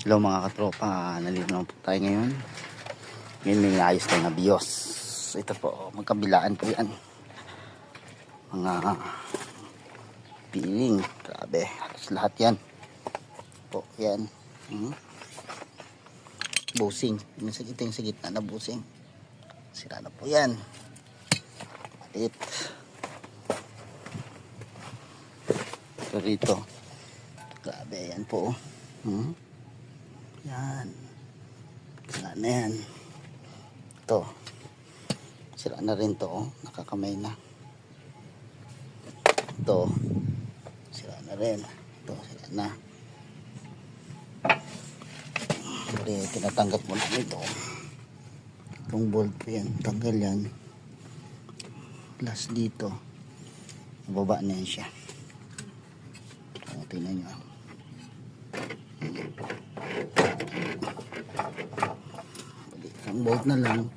Hello mga katropa, nandito naman po tayo ngayon. Ngayon may ayos tayo na bios. Ito po, magkabilaan po yan. Mga piling, grabe, halos lahat yan. Po, yan. Busing, yung sa gitna na busing. Sira na po yan. Malit. Ito rito. Grabe, yan po. Yan. Sira na yan. Ito. Sira na rin to. Oh. Nakakamay na. Ito. Sira na rin. Ito. Sira na. Pero tinatanggap mo na ito. Itong bolt po yan. Tanggal yan. Plus dito. Baba na yan siya. Tingnan nyo. Ang bolt na lang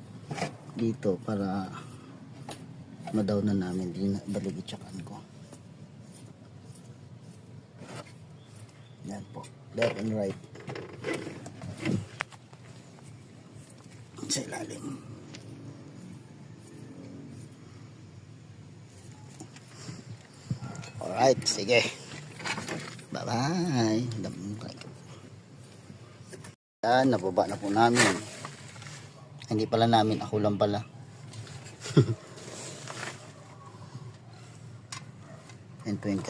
dito para madaw na namin din baligitsakan ko. Yan po, left and right sa ilalim. Alright, sige, bye bye. Yan, nababa na po namin. Hindi pala namin, ako lang pala. Yan po yung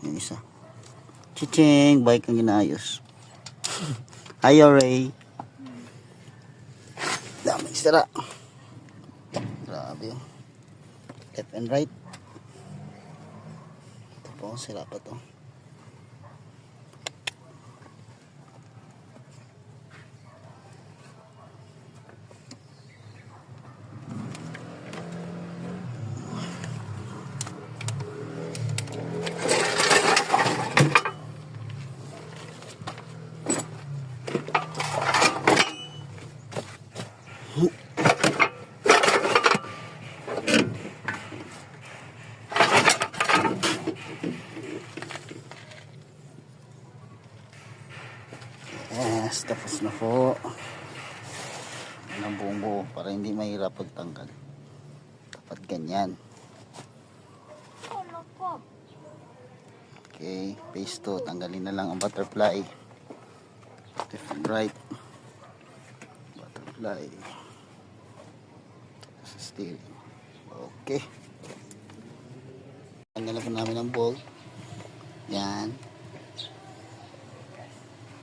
yung isa. Chiching, bike ang ginayos. Hi, Ray. Daming sira. Grabe yun. Left and right. Ito po, sira pa to. Yes, tapos na po. Ang buong buo para hindi mahirap pagtanggal. Dapat ganyan. Okay, phase 2. Tanggalin na lang ang butterfly. Left and right. Butterfly. Tapos steering. Okay. Tanggalan po namin ang bolt. Yan.